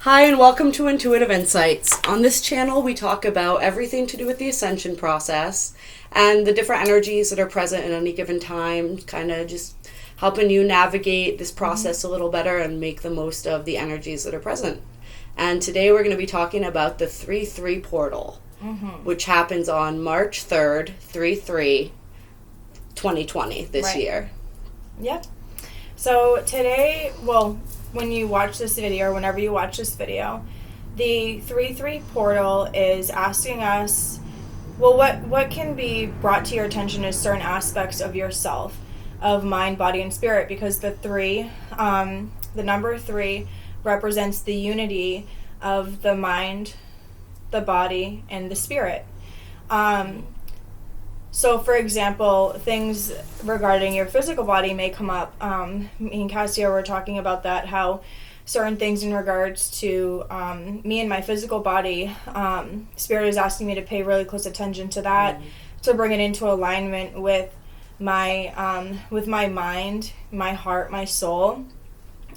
Hi and welcome to Intuitive Insights. On this channel we talk about everything to do with the ascension process and the different energies that are present at any given time, kind of just helping you navigate this process a little better and make the most of the energies that are present. And today we're going to be talking about the 3-3 portal, which happens on March 3rd, 3-3, 2020 this year. Yep. So today, when you watch this video, or whenever you watch this video, the 3-3 portal is asking us, what can be brought to your attention is certain aspects of yourself, of mind, body, and spirit, because the number 3 represents the unity of the mind, the body, and the spirit. So, for example, things regarding your physical body may come up. Me and Kassia were talking about that, how certain things in regards to me and my physical body, Spirit is asking me to pay really close attention to that, to bring it into alignment with my mind, my heart, my soul,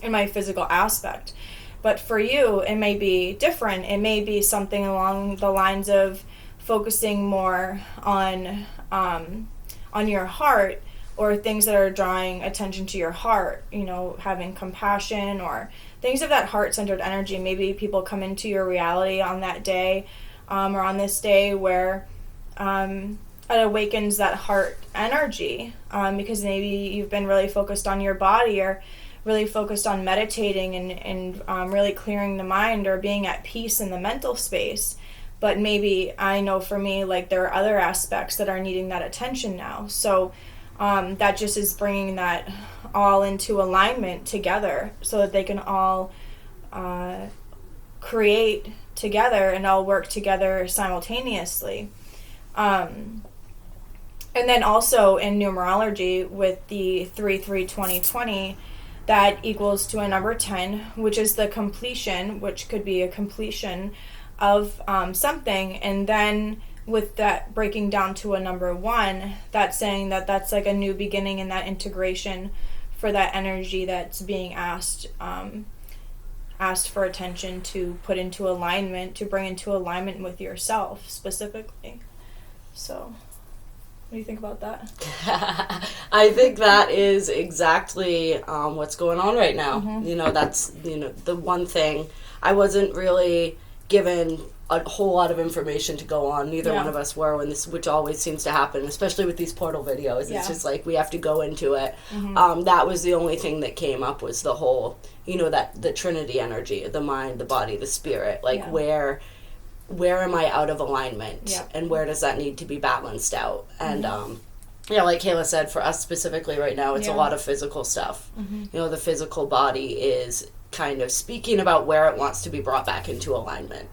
and my physical aspect. But for you, it may be different. It may be something along the lines of focusing more on your heart, or things that are drawing attention to your heart, having compassion or things of that heart-centered energy. Maybe people come into your reality on that day, or on this day where it awakens that heart energy, because maybe you've been really focused on your body, or really focused on meditating and really clearing the mind, or being at peace in the mental space. But maybe, I know for me, there are other aspects that are needing that attention now. So that just is bringing that all into alignment together, so that they can all create together and all work together simultaneously. And then also in numerology, with the 3-3-2020, that equals to a number 10, which is the completion, which could be a completion of something. And then with that breaking down to a number 1, that's saying that that's like a new beginning, and that integration for that energy that's being asked for attention to put into alignment, to bring into alignment with yourself specifically. So what do you think about that? I think that is exactly what's going on right now. That's the one thing I wasn't really given a whole lot of information to go on. Neither one of us were, which always seems to happen, especially with these portal videos. It's just like we have to go into it. That was the only thing that came up, was the whole, that the trinity energy, the mind, the body, the spirit. Where am I out of alignment, and where does that need to be balanced out? And like Kayla said, for us specifically right now, it's a lot of physical stuff. The physical body is kind of speaking about where it wants to be brought back into alignment.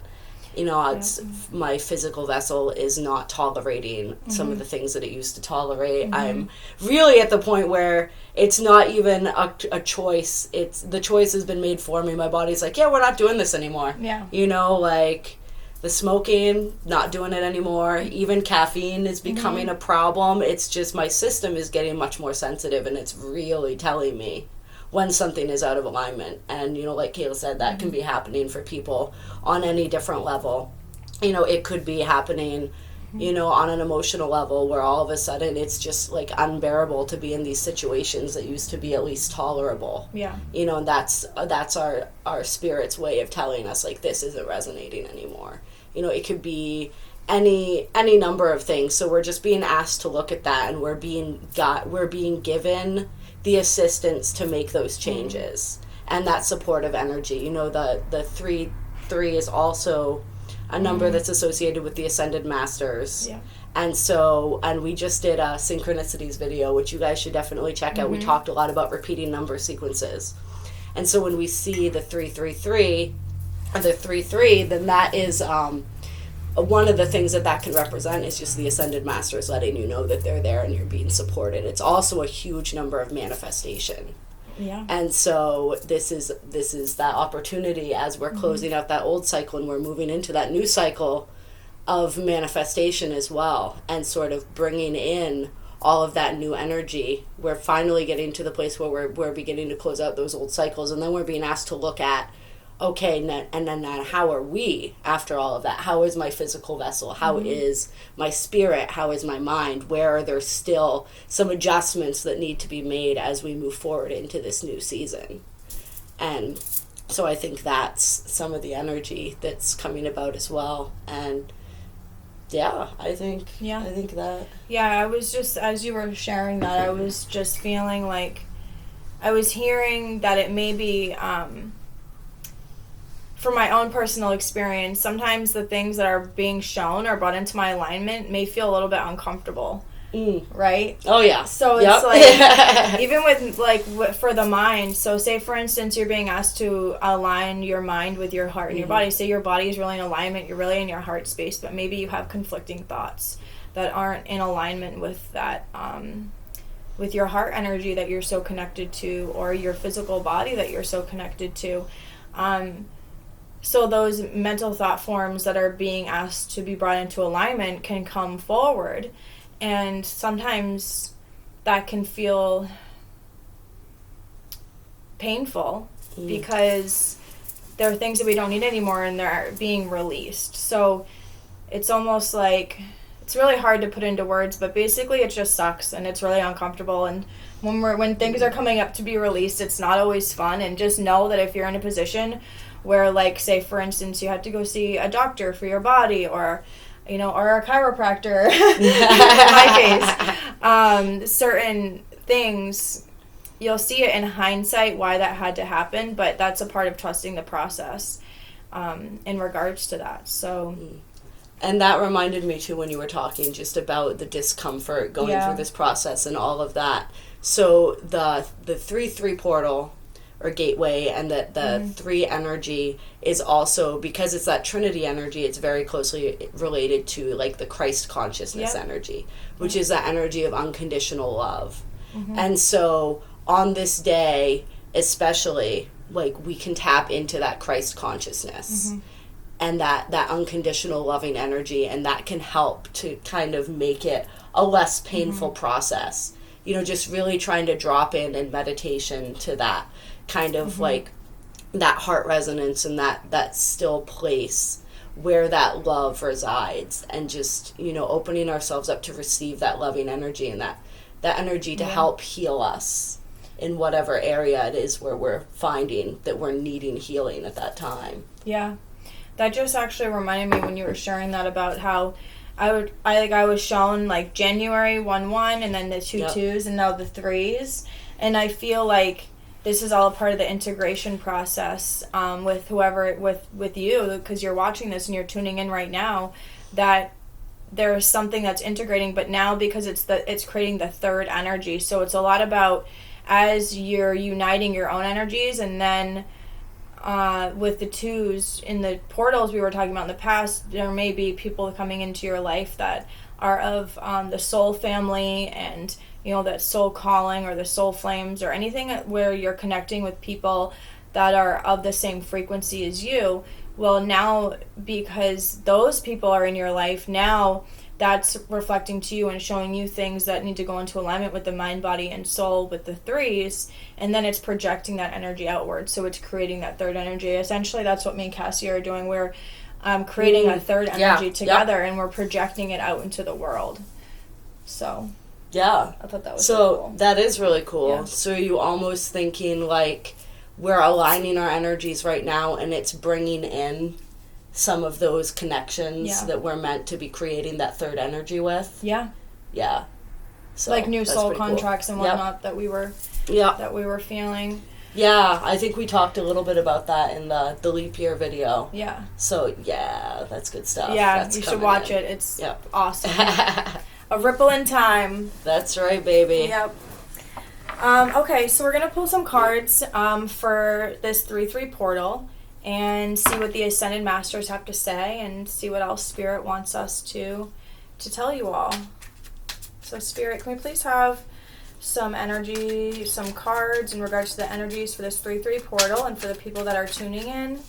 It's my physical vessel is not tolerating some of the things that it used to tolerate. I'm really at the point where it's not even a choice. The choice has been made for me. My body's like, we're not doing this anymore. The smoking, not doing it anymore. Even caffeine is becoming a problem. It's just my system is getting much more sensitive, and it's really telling me when something is out of alignment. And, like Kayla said, that can be happening for people on any different level. It could be happening, on an emotional level, where all of a sudden it's just unbearable to be in these situations that used to be at least tolerable. And that's our spirit's way of telling us, this isn't resonating anymore. It could be any number of things. So we're just being asked to look at that, and we're being given the assistance to make those changes, and that supportive energy. The 3-3 is also a number that's associated with the ascended masters. And we just did a synchronicities video, which you guys should definitely check out. We talked a lot about repeating number sequences, and so when we see the 3-3-3 or the 3-3, then that is one of the things that can represent is just the ascended masters letting you know that they're there and you're being supported. It's also a huge number of manifestation. And so this is that opportunity, as we're closing out that old cycle and we're moving into that new cycle of manifestation as well, and sort of bringing in all of that new energy. We're finally getting to the place where we're beginning to close out those old cycles, and then we're being asked to look at okay, and then how are we after all of that? How is my physical vessel? How is my spirit? How is my mind? Where are there still some adjustments that need to be made as we move forward into this new season? And so I think that's some of the energy that's coming about as well. And I think that. Yeah, I was just, as you were sharing that, I was just feeling like I was hearing that it may be, from my own personal experience, sometimes the things that are being shown or brought into my alignment may feel a little bit uncomfortable. Right? Oh, yeah. So it's like, even with, like, for the mind, so say, for instance, you're being asked to align your mind with your heart and your body. Say your body is really in alignment, you're really in your heart space, but maybe you have conflicting thoughts that aren't in alignment with that, with your heart energy that you're so connected to, or your physical body that you're so connected to. So those mental thought forms that are being asked to be brought into alignment can come forward. And sometimes that can feel painful because there are things that we don't need anymore and they're being released. So it's almost like, it's really hard to put into words, but basically it just sucks and it's really uncomfortable. And when things are coming up to be released, it's not always fun. And just know that if you're in a position where, like, say, for instance, you had to go see a doctor for your body, or or a chiropractor, in my case, certain things, you'll see it in hindsight why that had to happen, but that's a part of trusting the process in regards to that. So, and that reminded me too when you were talking just about the discomfort going through this process and all of that. So the 3-3 portal or gateway and the 3 energy is also, because it's that trinity energy, it's very closely related to like the Christ consciousness energy, which is that energy of unconditional love. And so on this day especially, like, we can tap into that Christ consciousness and that unconditional loving energy, and that can help to kind of make it a less painful process. Just really trying to drop in meditation to that kind of like that heart resonance and that still place where that love resides, and just opening ourselves up to receive that loving energy and that energy to help heal us in whatever area it is where we're finding that we're needing healing at that time. That just actually reminded me when you were sharing that about how I was shown like January 1/1 and then the 2 2s and now the 3s, and I feel like this is all a part of the integration process with whoever, with you, because you're watching this and you're tuning in right now, that there's something that's integrating, but now because it's creating the third energy. So it's a lot about, as you're uniting your own energies, and then with the 2s in the portals we were talking about in the past, there may be people coming into your life that are of the soul family, and that soul calling or the soul flames, or anything where you're connecting with people that are of the same frequency as you. Well, now, because those people are in your life, now that's reflecting to you and showing you things that need to go into alignment with the mind, body, and soul with the 3s, and then it's projecting that energy outward, so it's creating that third energy. Essentially, that's what me and Kassia are doing. We're creating a third energy together, and we're projecting it out into the world. So I thought that was really cool. That is really cool. So you almost thinking like we're aligning our energies right now, and it's bringing in some of those connections that we're meant to be creating that third energy with. So like new soul contracts and whatnot that we were feeling. I think we talked a little bit about that in the leap year video. So that's good stuff. You should watch it. It's awesome. A ripple in time. That's right, baby. Okay, so we're going to pull some cards for this 3-3 portal and see what the Ascended Masters have to say, and see what else Spirit wants us to tell you all. So Spirit, can we please have some energy, some cards in regards to the energies for this 3-3 portal and for the people that are tuning in?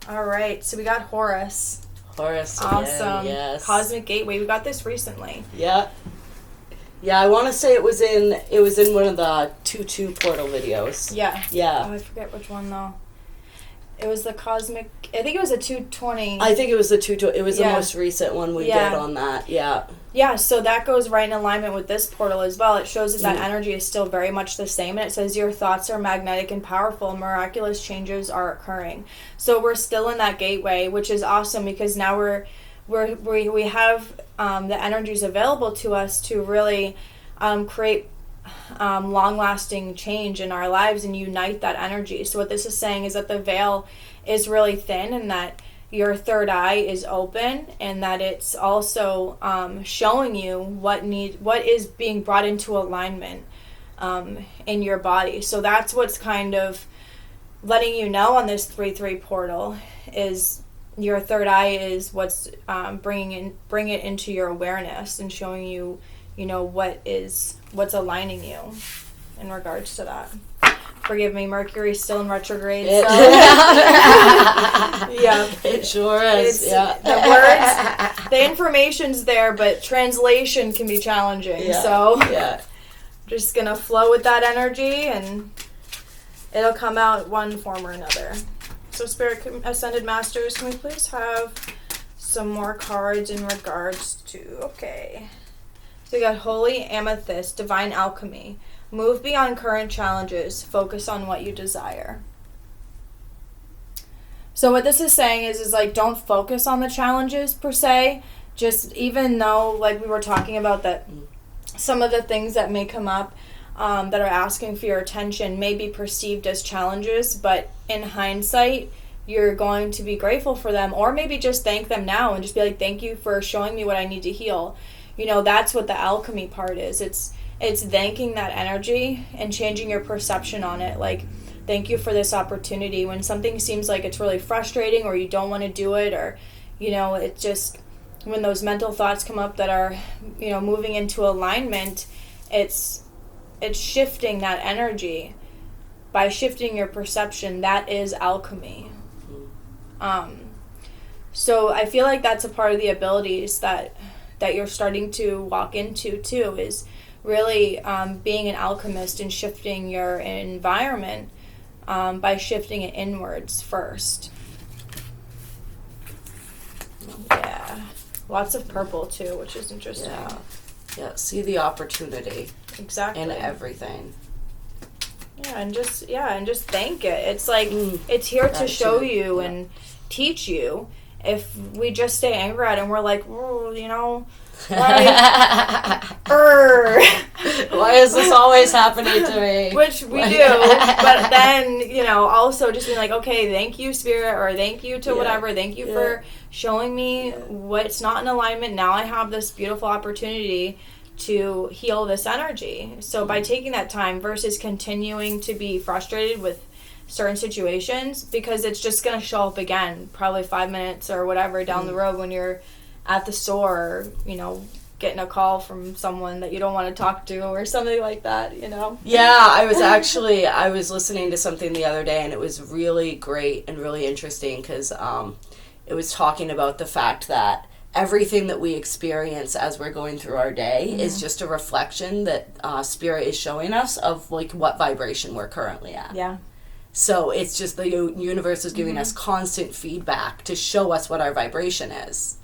All right, so we got Horus. Horus. Awesome. Again, yes. Cosmic Gateway. We got this recently. Yeah, I want to say it was in one of the 2-2 portal videos. Yeah. Yeah. Oh, I forget which one though. It was the cosmic. I think it was a 220. I think it was the 220. It was the most recent one we did on that. Yeah. Yeah, so that goes right in alignment with this portal as well. It shows that energy is still very much the same, and it says your thoughts are magnetic and powerful. Miraculous changes are occurring. So we're still in that gateway, which is awesome because now we have the energies available to us to really create long-lasting change in our lives and unite that energy. So what this is saying is that the veil is really thin and that your third eye is open, and that it's also showing you what is being brought into alignment in your body. So that's what's kind of letting you know on this 3-3 portal is your third eye is what's bring it into your awareness and showing you, what's aligning you in regards to that. Forgive me, Mercury's still in retrograde. So. Yeah. It sure is. The words, the information's there, but translation can be challenging. Yeah. So yeah. Just going to flow with that energy, and it'll come out one form or another. So Spirit Ascended Masters, can we please have some more cards in regards to, okay. So we got Holy Amethyst, Divine Alchemy. Move beyond current challenges. Focus on what you desire. So what this is saying is like, don't focus on the challenges per se. Just even though, like we were talking about, that some of the things that may come up that are asking for your attention may be perceived as challenges, but in hindsight, you're going to be grateful for them, or maybe just thank them now and just be like, thank you for showing me what I need to heal. That's what the alchemy part is. It's thanking that energy and changing your perception on it. Like, thank you for this opportunity. When something seems like it's really frustrating or you don't want to do it, or, it just, when those mental thoughts come up that are, moving into alignment, it's shifting that energy. By shifting your perception, that is alchemy. So I feel like that's a part of the abilities that you're starting to walk into too, is really being an alchemist and shifting your environment by shifting it inwards first. Yeah. Lots of purple too, which is interesting. Yeah, see the opportunity. Exactly. In everything. Yeah, and just thank it. It's like it's here to show you and teach you. If we just stay angry at it and we're like, why is this always happening to me? Which we do, but then, also just being like, okay, thank you, Spirit, or thank you to whatever, thank you for showing me what's not in alignment. Now I have this beautiful opportunity to heal this energy. So by taking that time versus continuing to be frustrated with certain situations, because it's just going to show up again, probably 5 minutes or whatever down the road when you're at the store, getting a call from someone that you don't want to talk to or something like that, Yeah, I was listening to something the other day, and it was really great and really interesting because it was talking about the fact that everything that we experience as we're going through our day is just a reflection that Spirit is showing us of like what vibration we're currently at. Yeah. So it's just the universe is giving us constant feedback to show us what our vibration is.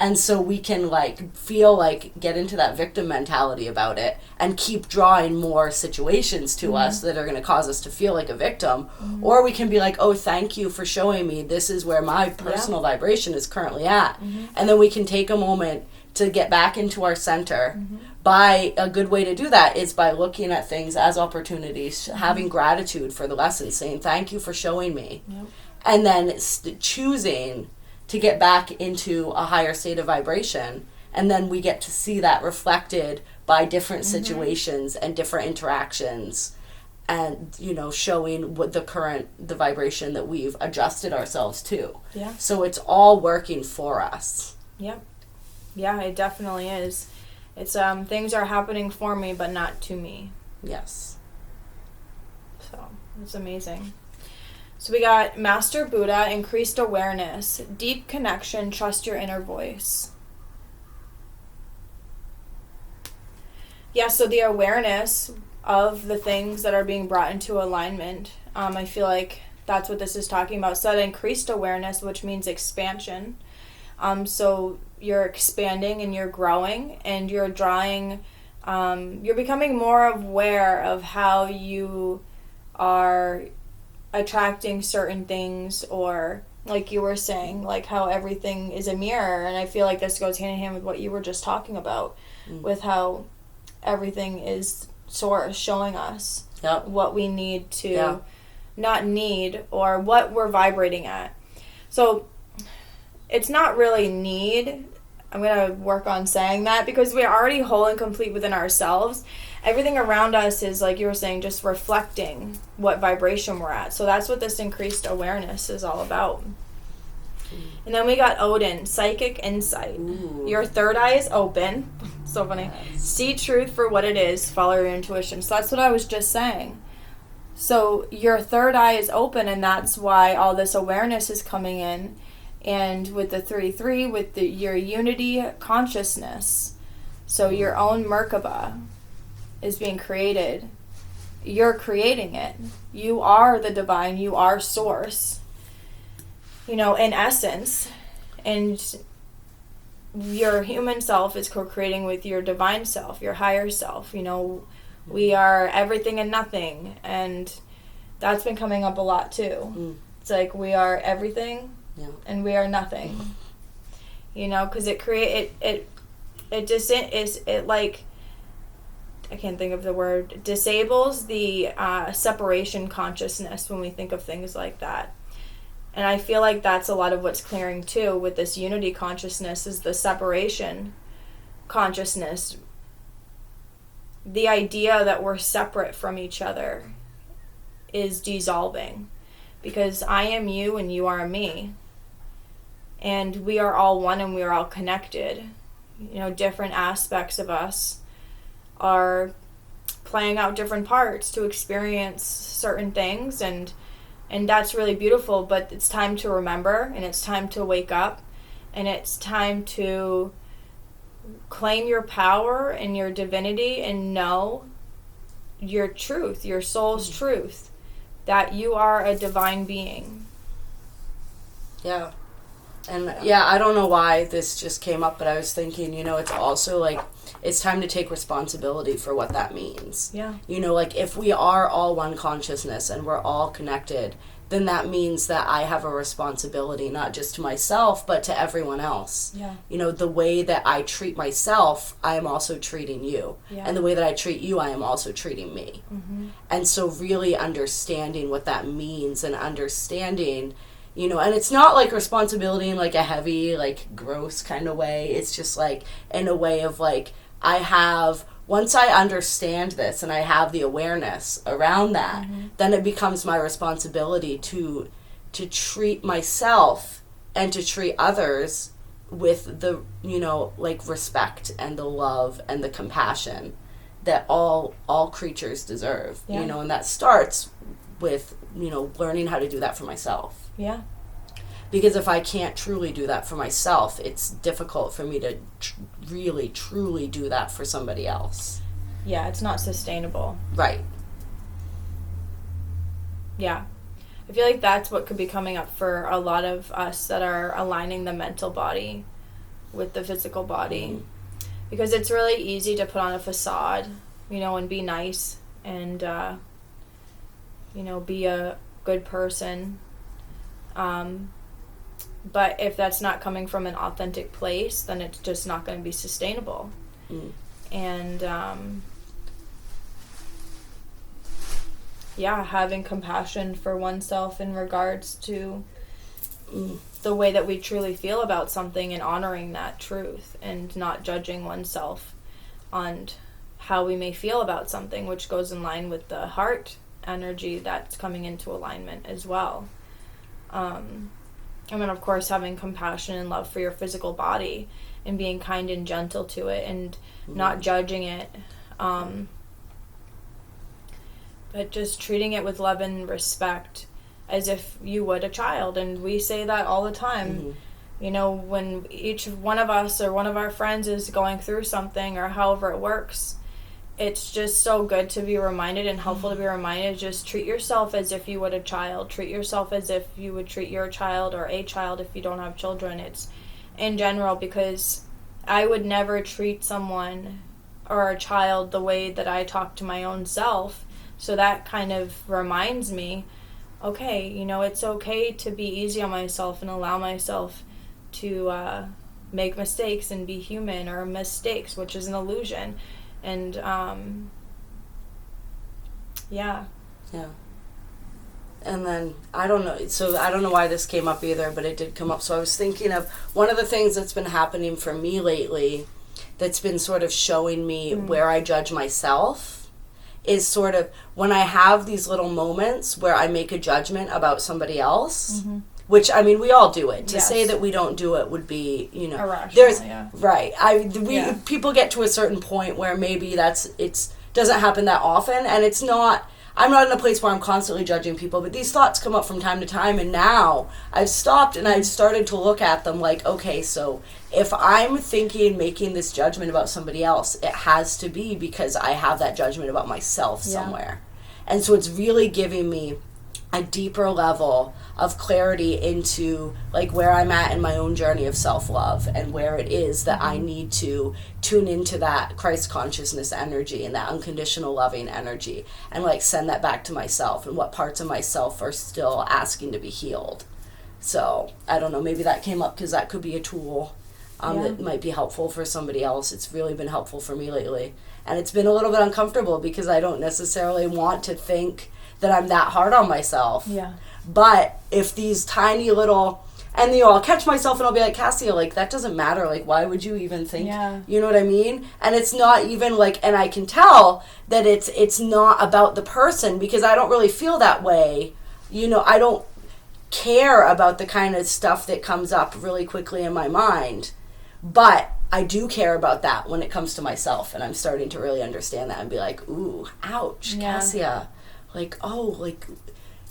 And so we can get into that victim mentality about it and keep drawing more situations to us that are going to cause us to feel like a victim. Or we can be like, oh, thank you for showing me this is where my personal vibration is currently at. And then we can take a moment to get back into our center. By a good way to do that is by looking at things as opportunities, having gratitude for the lesson, saying thank you for showing me. And then choosing to get back into a higher state of vibration, and then we get to see that reflected by different situations and different interactions, and showing what the vibration that we've adjusted ourselves to. So it's all working for us. Yeah, it definitely is. It's things are happening for me but not to me. Yes. So it's amazing. So we got Master Buddha, increased awareness, deep connection, trust your inner voice. So the awareness of the things that are being brought into alignment, I feel like that's what this is talking about. So that increased awareness, which means expansion. So you're expanding and you're growing and you're drawing, you're becoming more aware of how you are attracting certain things, or like you were saying, like how everything is a mirror. And I feel like this goes hand in hand with what you were just talking about, with how everything is source showing us what we need to not need, or what we're vibrating at. So it's not really need. I'm going to work on saying that, because we're already whole and complete within ourselves. Everything around us is, like you were saying, just reflecting what vibration we're at. So that's what this increased awareness is all about. And then we got Odin, psychic insight. Ooh. Your third eye is open. So funny. Yes. See truth for what it is. Follow your intuition. So that's what I was just saying. So your third eye is open, and that's why all this awareness is coming in. And with the 3-3, with your unity consciousness, so your own Merkaba is being created. You're creating it. You are the divine. You are source. In essence. And your human self is co-creating with your divine self, your higher self. We are everything and nothing. And that's been coming up a lot too. It's like we are everything and we are nothing. Because I can't think of the word, disables the separation consciousness when we think of things like that. And I feel like that's a lot of what's clearing too with this unity consciousness, is the separation consciousness. The idea that we're separate from each other is dissolving, because I am you and you are me. And we are all one and we are all connected. Different aspects of us are playing out different parts to experience certain things, and that's really beautiful. But it's time to remember, and it's time to wake up, and it's time to claim your power and your divinity, and know your truth, your soul's truth, that you are a divine being. Yeah. And I don't know why this just came up, but I was thinking, it's also like, it's time to take responsibility for what that means. Yeah. Like if we are all one consciousness and we're all connected, then that means that I have a responsibility, not just to myself, but to everyone else. Yeah. The way that I treat myself, I am also treating you. Yeah. And the way that I treat you, I am also treating me. Mm-hmm. And so really understanding what that means, and understanding, and it's not like responsibility in like a heavy, like gross kind of way. It's just like in a way of like, once I understand this and I have the awareness around that, then it becomes my responsibility to treat myself and to treat others with the, like respect and the love and the compassion that all creatures deserve, and that starts with, learning how to do that for myself. Yeah. Because if I can't truly do that for myself, it's difficult for me to really, truly do that for somebody else. Yeah, it's not sustainable. Right. Yeah. I feel like that's what could be coming up for a lot of us that are aligning the mental body with the physical body. Because it's really easy to put on a facade, and be nice and, be a good person. But if that's not coming from an authentic place, then it's just not going to be sustainable. And, having compassion for oneself in regards to the way that we truly feel about something, and honoring that truth, and not judging oneself on how we may feel about something, which goes in line with the heart energy that's coming into alignment as well. And then, of course, having compassion and love for your physical body, and being kind and gentle to it, and not judging it, but just treating it with love and respect as if you would a child. And we say that all the time. When each one of us or one of our friends is going through something, or however it works, it's just so good to be reminded and helpful to be reminded. Just treat yourself as if you would a child. Treat yourself as if you would treat your child or a child if you don't have children. It's in general, because I would never treat someone or a child the way that I talk to my own self. So that kind of reminds me, okay, you know, it's okay to be easy on myself and allow myself to make mistakes and be human, or mistakes, which is an illusion. And yeah. And then I don't know why this came up either, but it did come up. So I was thinking of one of the things that's been happening for me lately, that's been sort of showing me where I judge myself, is sort of when I have these little moments where I make a judgment about somebody else. Which, I mean, we all do it. To say that we don't do it would be, you know, irrational, right. People get to a certain point where maybe it doesn't happen that often, and it's not. I'm not in a place where I'm constantly judging people, but these thoughts come up from time to time, and now I've stopped and I've started to look at them like, okay, so if I'm making this judgment about somebody else, it has to be because I have that judgment about myself somewhere. And so it's really giving me a deeper level of clarity into like where I'm at in my own journey of self-love, and where it is that I need to tune into that Christ consciousness energy and that unconditional loving energy, and like send that back to myself, and what parts of myself are still asking to be healed. So I don't know, maybe that came up because that could be a tool that might be helpful for somebody else. It's really been helpful for me lately, and it's been a little bit uncomfortable because I don't necessarily want to think that I'm that hard on myself. But if these tiny little, and I'll catch myself and I'll be like, Kassia, like, that doesn't matter. Like, why would you even think, you know what I mean? And it's not even like, and I can tell that it's not about the person, because I don't really feel that way. You know, I don't care about the kind of stuff that comes up really quickly in my mind. But I do care about that when it comes to myself. And I'm starting to really understand that and be like, ooh, ouch, Kassia. Like, oh, like,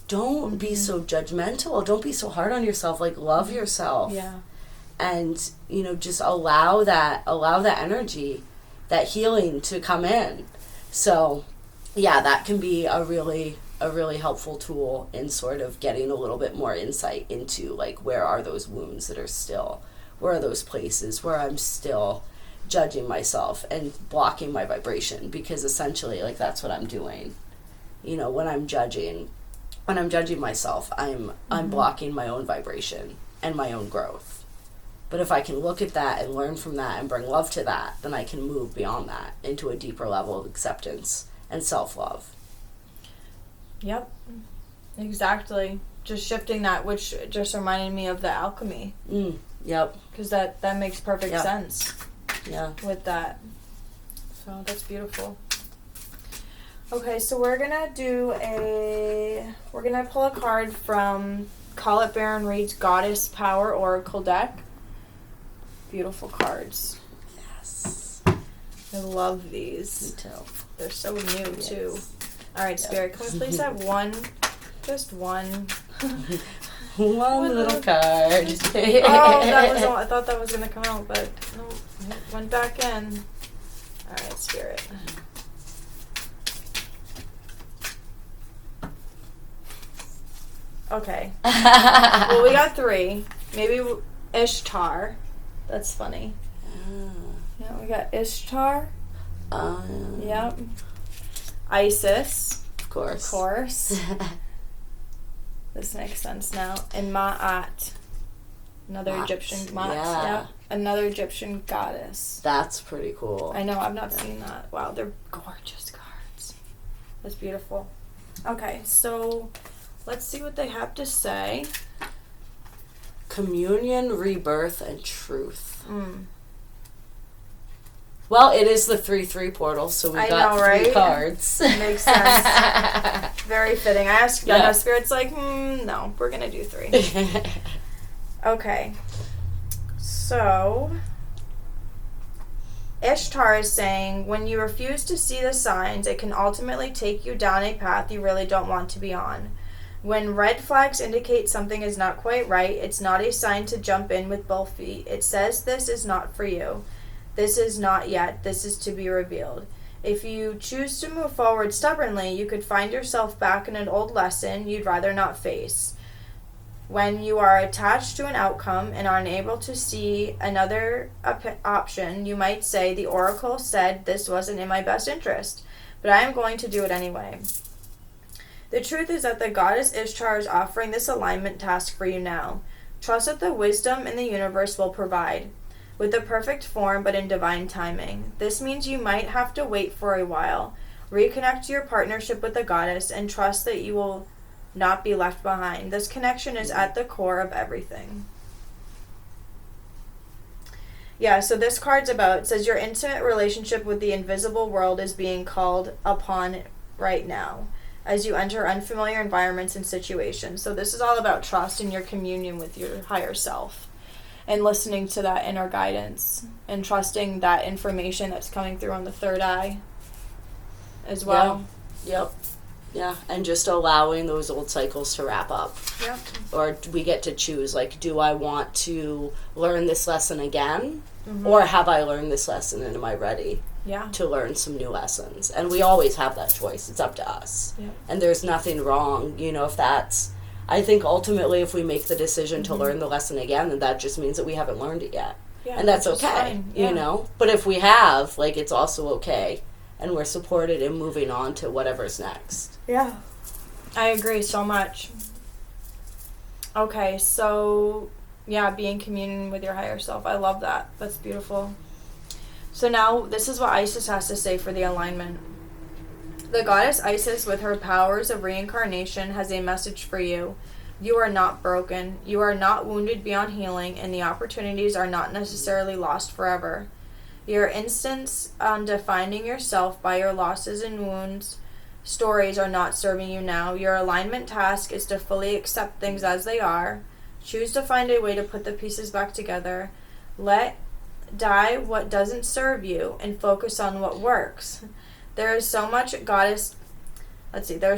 don't be so judgmental. Don't be so hard on yourself. Like, love yourself. And, you know, just allow that energy, that healing to come in. So, yeah, that can be a really helpful tool in sort of getting a little bit more insight into, like, where are those wounds that are still, where are those places where I'm still judging myself and blocking my vibration, because essentially, like, that's what I'm doing. You know, when I'm judging myself, I'm blocking my own vibration and my own growth. But if I can look at that and learn from that and bring love to that, then I can move beyond that into a deeper level of acceptance and self-love. Yep, exactly. Just shifting that, which just reminded me of the alchemy. Yep. Because that makes perfect sense. Yeah. With that. So that's beautiful. Okay, so we're gonna pull a card from Call It Baron Reed's Goddess Power Oracle deck. Beautiful cards. Yes. I love these. Me too. They're so new too. Alright, Spirit, can we please have just one? One little card. I thought that was gonna come out, but no, it went back in. Alright, Spirit. Okay. Well, we got 3. Maybe Ishtar. That's funny. Yeah, we got Ishtar. Yep. Isis. Of course. This makes sense now. And Ma'at. Another Egyptian. Ma'at. Yeah. Another Egyptian goddess. That's pretty cool. I know, I've not seen that. Wow, they're gorgeous cards. That's beautiful. Okay, so let's see what they have to say. Communion, rebirth, and truth. Well, it is the 3-3 portal, so we got 3 cards. Makes sense. Very fitting. I asked Spirit's like, no, we're going to do 3. Okay. So, Ishtar is saying, when you refuse to see the signs, it can ultimately take you down a path you really don't want to be on. When red flags indicate something is not quite right, it's not a sign to jump in with both feet. It says this is not for you. This is not yet. This is to be revealed. If you choose to move forward stubbornly, you could find yourself back in an old lesson you'd rather not face. When you are attached to an outcome and are unable to see another option, you might say, the oracle said this wasn't in my best interest, but I am going to do it anyway. The truth is that the goddess Ishtar is offering this alignment task for you now. Trust that the wisdom in the universe will provide, with the perfect form but in divine timing. This means you might have to wait for a while, reconnect to your partnership with the goddess, and trust that you will not be left behind. This connection is at the core of everything. Yeah, so this card's about, it says your intimate relationship with the invisible world is being called upon right now as you enter unfamiliar environments and situations. So this is all about trust and your communion with your higher self and listening to that inner guidance and trusting that information that's coming through on the third eye as well. Yeah. Yep. Yeah, and just allowing those old cycles to wrap up. Yep. Or we get to choose, like, do I want to learn this lesson again? Or have I learned this lesson and am I ready to learn some new lessons? And we always have that choice. It's up to us. Yep. And there's nothing wrong, if that's... I think ultimately if we make the decision to learn the lesson again, then that just means that we haven't learned it yet. Yeah, and that's okay, But if we have, it's also okay. And we're supported in moving on to whatever's next. Yeah. I agree so much. Okay, so, be in communion with your higher self. I love that. That's beautiful. So now, this is what Isis has to say for the alignment. The goddess Isis, with her powers of reincarnation, has a message for you. You are not broken. You are not wounded beyond healing, and the opportunities are not necessarily lost forever. Your instance on defining yourself by your losses and wounds stories are not serving you now. Your alignment task is to fully accept things as they are. Choose to find a way to put the pieces back together. Let die what doesn't serve you and focus on what works. There is so much there's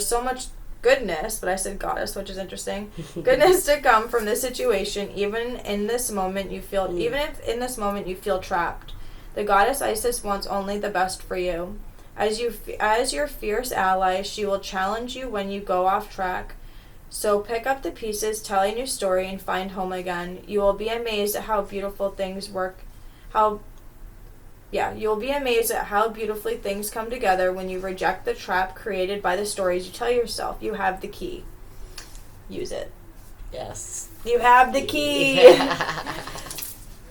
so much goodness, but I said goddess, which is interesting. Goodness to come from this situation, even if in this moment you feel trapped. The goddess Isis wants only the best for you. As your fierce ally, she will challenge you when you go off track. So pick up the pieces, tell a new story, and find home again. You will be amazed at how beautiful things work. You'll be amazed at how beautifully things come together when you reject the trap created by the stories you tell yourself. You have the key. Use it. Yes. You have the key.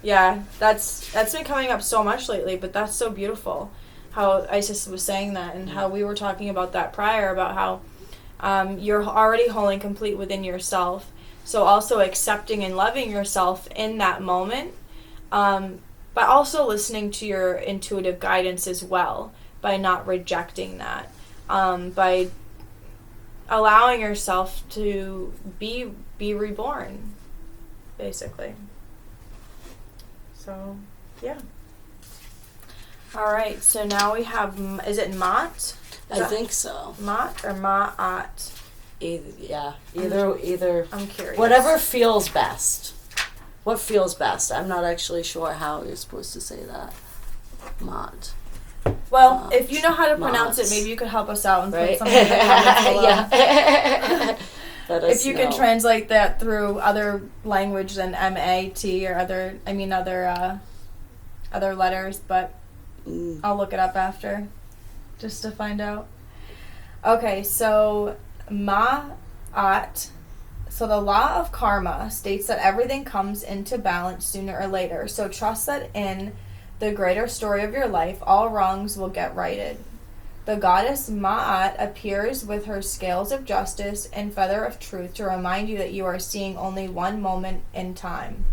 Yeah, that's been coming up so much lately, but that's so beautiful how Isis was saying that and how we were talking about that prior, about how you're already whole and complete within yourself. So also accepting and loving yourself in that moment, but also listening to your intuitive guidance as well by not rejecting that, by allowing yourself to be reborn, basically. So, yeah. All right, so now we have, is it Ma'at? I think so. Ma'at or Ma'at? Either. I'm curious. Whatever feels best. What feels best? I'm not actually sure how you're supposed to say that. Ma'at. Well, if you know how to pronounce it, maybe you could help us out and put something in the comments below. Yeah. If you can translate that through other language than M-A-T or other letters, but I'll look it up after just to find out. Okay, so Ma'at. So the law of karma states that everything comes into balance sooner or later. So trust that in the greater story of your life, all wrongs will get righted. The goddess Ma'at appears with her scales of justice and feather of truth to remind you that you are seeing only one moment in time.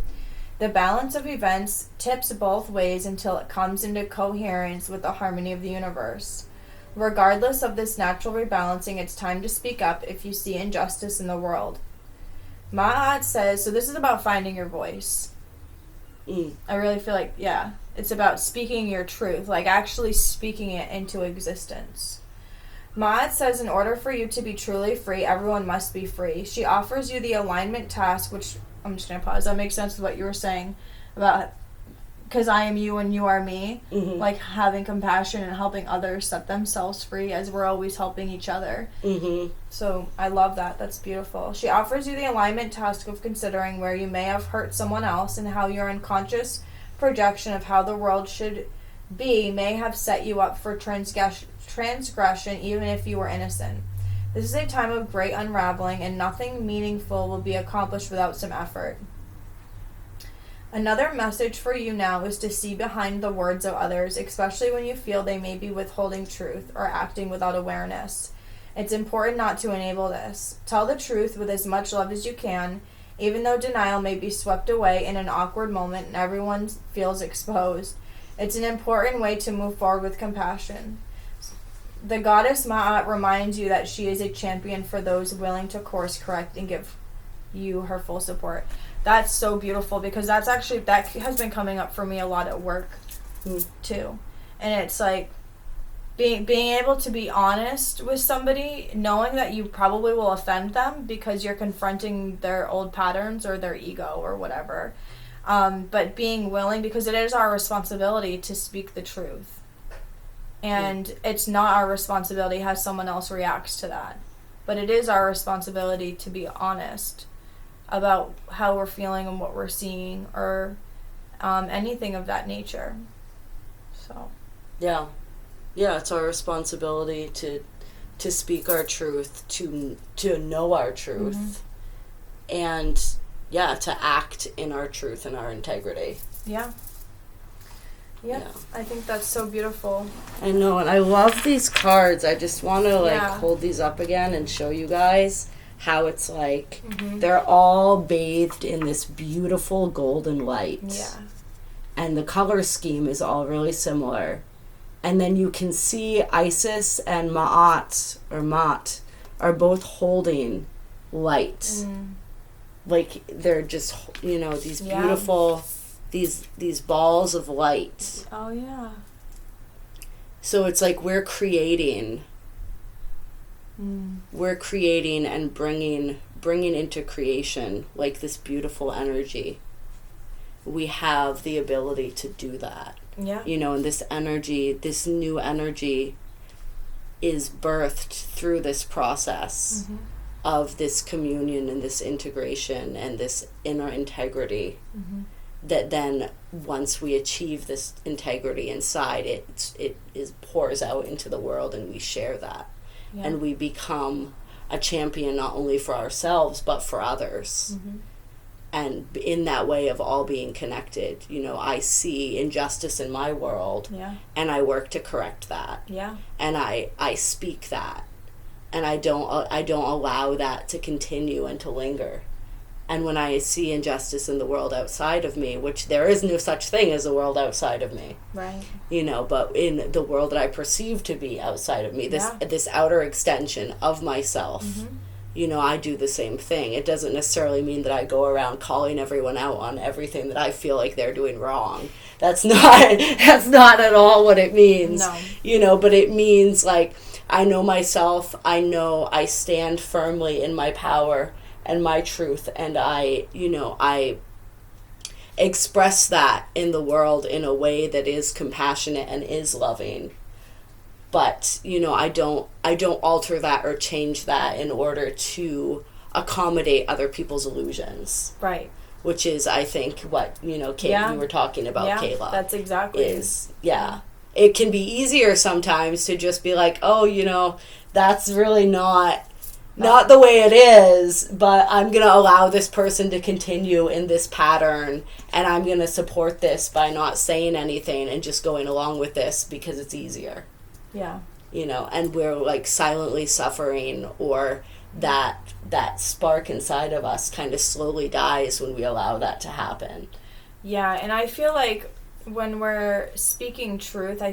The balance of events tips both ways until it comes into coherence with the harmony of the universe. Regardless of this natural rebalancing, it's time to speak up if you see injustice in the world. Ma'at says, so this is about finding your voice. I really feel like, it's about speaking your truth, like actually speaking it into existence. Ma'at says in order for you to be truly free, everyone must be free. She offers you the alignment task, which I'm just going to pause. That makes sense with what you were saying about because I am you and you are me, Mm-hmm. like having compassion and helping others set themselves free as we're always helping each other. Mm-hmm. So I love that. That's beautiful. She offers you the alignment task of considering where you may have hurt someone else and how your unconscious projection of how the world should be may have set you up for transgression even if you were innocent. This is a time of great unraveling, and nothing meaningful will be accomplished without some effort. Another message for you now is to see behind the words of others, especially when you feel they may be withholding truth or acting without awareness. It's important not to enable this. Tell the truth with as much love as you can, even though denial may be swept away in an awkward moment and everyone feels exposed. It's an important way to move forward with compassion. The goddess Ma'at reminds you that she is a champion for those willing to course correct and give you her full support. That's so beautiful, because that has been coming up for me a lot at work too. And it's like being able to be honest with somebody, knowing that you probably will offend them because you're confronting their old patterns or their ego or whatever. But being willing, because it is our responsibility to speak the truth. And it's not our responsibility how someone else reacts to that. But it is our responsibility to be honest about how we're feeling and what we're seeing, or anything of that nature. So. Yeah, it's our responsibility to speak our truth, to know our truth, and to act in our truth and our integrity. Yeah. I think that's so beautiful. I know, and I love these cards. I just want to hold these up again and show you guys how it's like they're all bathed in this beautiful golden light. Yeah. And the color scheme is all really similar. And then you can see Isis and Ma'at are both holding light. Like they're just, these beautiful these balls of light. Oh yeah. So it's like we're creating and bringing into creation like this beautiful energy. We have the ability to do that. Yeah. And this energy, this new energy is birthed through this process of this communion and this integration and this inner integrity. That then once we achieve this integrity inside, it pours out into the world, and we share that. And we become a champion not only for ourselves but for others. And in that way of all being connected, I see injustice in my world, and I work to correct that. And I speak that, and I don't allow that to continue and to linger. And when I see injustice in the world outside of me, which there is no such thing as a world outside of me, right? But in the world that I perceive to be outside of me, this outer extension of myself, I do the same thing. It doesn't necessarily mean that I go around calling everyone out on everything that I feel like they're doing wrong. That's not at all what it means. No. But it means like I know myself. I know I stand firmly in my power and my truth, and I express that in the world in a way that is compassionate and is loving. But I don't alter that or change that in order to accommodate other people's illusions. Right. Which is, I think, what Kate, you were talking about, Kayla. That's exactly. It can be easier sometimes to just be like, oh, that's really not the way it is, but I'm going to allow this person to continue in this pattern, and I'm going to support this by not saying anything and just going along with this because it's easier. Yeah. And we're like silently suffering, or that spark inside of us kind of slowly dies when we allow that to happen. Yeah, and I feel like when we're speaking truth,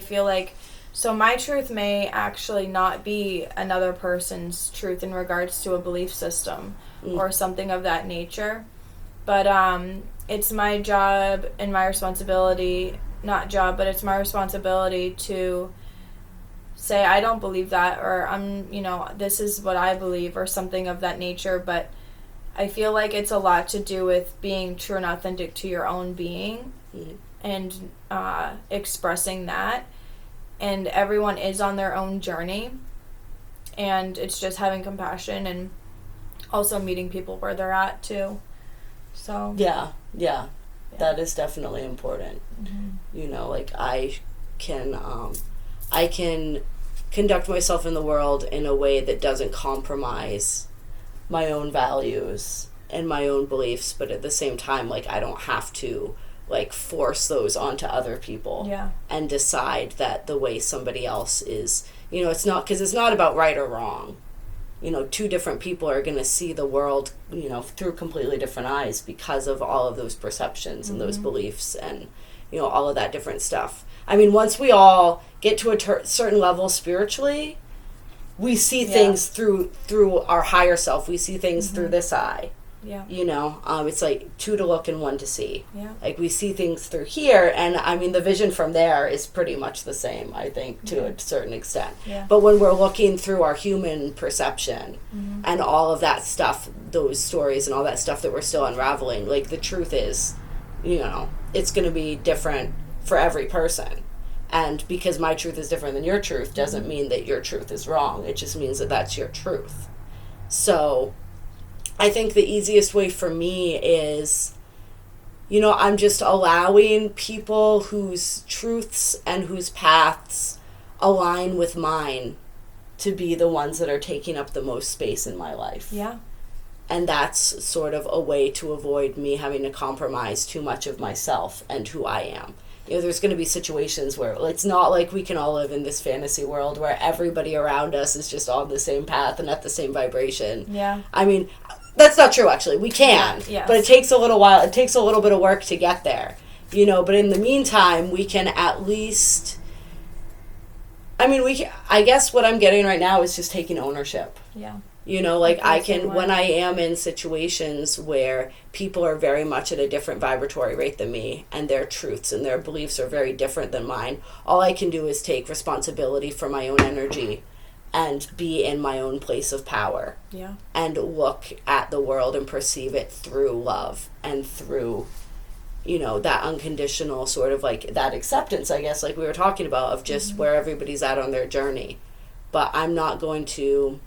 so my truth may actually not be another person's truth in regards to a belief system or something of that nature. But it's my job and my responsibility, it's my responsibility to say, I don't believe that, or this is what I believe, or something of that nature. But I feel like it's a lot to do with being true and authentic to your own being. and expressing that. And everyone is on their own journey. And it's just having compassion and also meeting people where they're at, too. So. Yeah. That is definitely important. Like I can conduct myself in the world in a way that doesn't compromise my own values and my own beliefs, but at the same time, like, I don't have to, like, force those onto other people and decide that the way somebody else is, it's not, because it's not about right or wrong. Two different people are going to see the world, through completely different eyes because of all of those perceptions and those beliefs and, all of that different stuff. I mean, once we all get to a certain level spiritually, we see things through our higher self. We see things through this eye. Yeah. It's like 2 to look and 1 to see. Yeah. Like, we see things through here, and I mean, the vision from there is pretty much the same, I think, to a certain extent. Yeah. But when we're looking through our human perception and all of that stuff, those stories and all that stuff that we're still unraveling, like, the truth is, it's going to be different for every person. And because my truth is different than your truth doesn't mean that your truth is wrong. It just means that that's your truth. So I think the easiest way for me is, I'm just allowing people whose truths and whose paths align with mine to be the ones that are taking up the most space in my life. Yeah. And that's sort of a way to avoid me having to compromise too much of myself and who I am. There's going to be situations where it's not like we can all live in this fantasy world where everybody around us is just on the same path and at the same vibration. Yeah. I mean, that's not true, actually. We can. Yes. But it takes a little while. It takes a little bit of work to get there. But in the meantime, we can at least... I mean, I guess what I'm getting right now is just taking ownership. Yeah. I can, when I am in situations where people are very much at a different vibratory rate than me and their truths and their beliefs are very different than mine, all I can do is take responsibility for my own energy and be in my own place of power. Yeah. And look at the world and perceive it through love and through, that unconditional sort of like that acceptance, I guess, like we were talking about, of just where everybody's at on their journey. But I'm not going to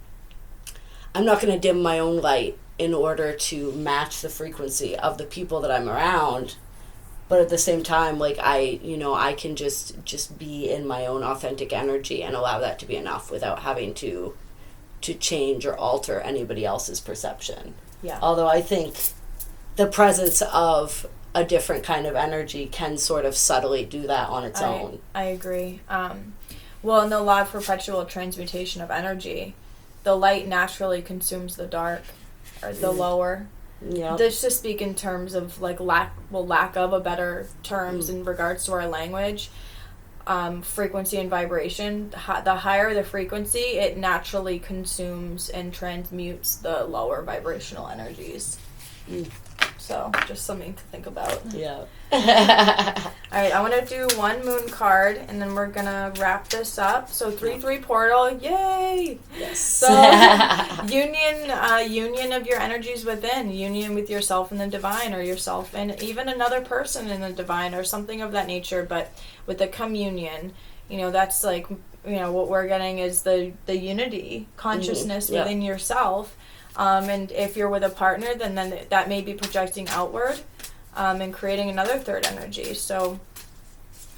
dim my own light in order to match the frequency of the people that I'm around. But at the same time, like, I can just be in my own authentic energy and allow that to be enough without having to change or alter anybody else's perception. Yeah. Although I think the presence of a different kind of energy can sort of subtly do that on its own. I agree. Well, in the law of perpetual transmutation of energy, the light naturally consumes the dark, or the lower. Yeah. This to speak in terms of like lack of a better terms in regards to our language, frequency and vibration. The higher the frequency, it naturally consumes and transmutes the lower vibrational energies. So, just something to think about. Yeah. Alright, I want to do one moon card, and then we're going to wrap this up. So, 3-3 portal, yay! Yes. So, union of your energies within, union with yourself and the divine, or yourself and even another person in the divine, or something of that nature, but with the communion, that's like, what we're getting is the unity, consciousness within yourself. And if you're with a partner, then that may be projecting outward and creating another third energy. So,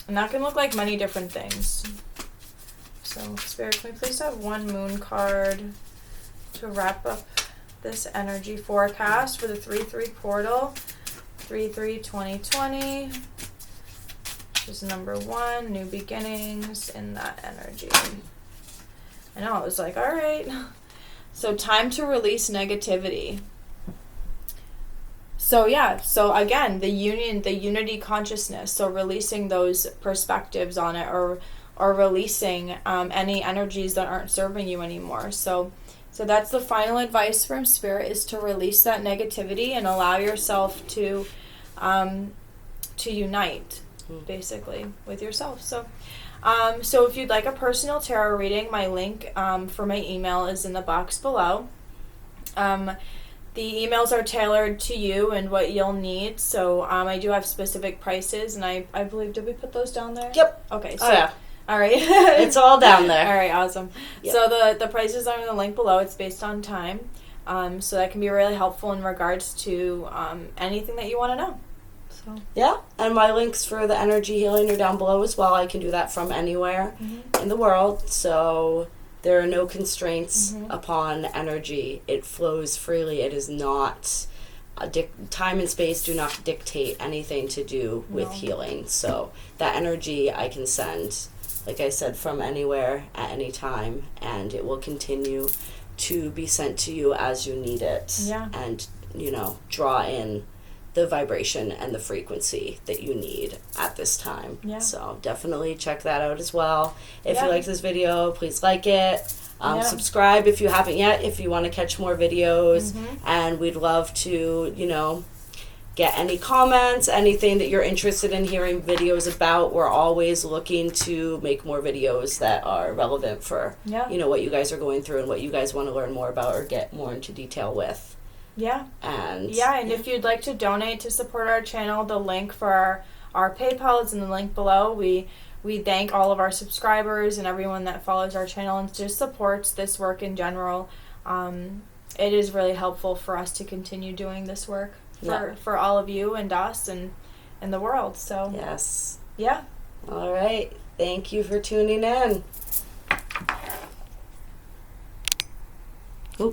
and that can look like many different things. So, Spirit, can we please have one moon card to wrap up this energy forecast for the 3-3 portal, 3-3-2020, which is number 1, new beginnings in that energy. I know, it was like, all right. So time to release negativity. So again, the unity consciousness. So releasing those perspectives on it, or releasing any energies that aren't serving you anymore. So that's the final advice from Spirit, is to release that negativity and allow yourself to unite, basically, with yourself. So if you'd like a personal tarot reading, my link for my email is in the box below. the emails are tailored to you and what you'll need. So I do have specific prices, and I believe, did we put those down there? Yep. Okay. So, Oh, yeah. All right. It's all down there. All right, awesome. Yep. So the prices are in the link below. It's based on time. So that can be really helpful in regards to anything that you want to know. So. Yeah, and my links for the energy healing are down below as well. I can do that from anywhere in the world. So there are no constraints upon energy. It flows freely. It is not time and space do not dictate anything to do with healing. So that energy I can send, like I said, from anywhere at any time, and it will continue to be sent to you as you need it. Yeah. And, draw in the vibration and the frequency that you need at this time. Yeah. So definitely check that out as well. If you like this video, please like it. Subscribe if you haven't yet, if you want to catch more videos. And we'd love to, get any comments, anything that you're interested in hearing videos about. We're always looking to make more videos that are relevant for, what you guys are going through and what you guys want to learn more about or get more into detail with. Yeah. And if you'd like to donate to support our channel, the link for our PayPal is in the link below. We thank all of our subscribers and everyone that follows our channel and just supports this work in general. It is really helpful for us to continue doing this work for all of you and us and the world. So yes. Yeah. All right. Thank you for tuning in.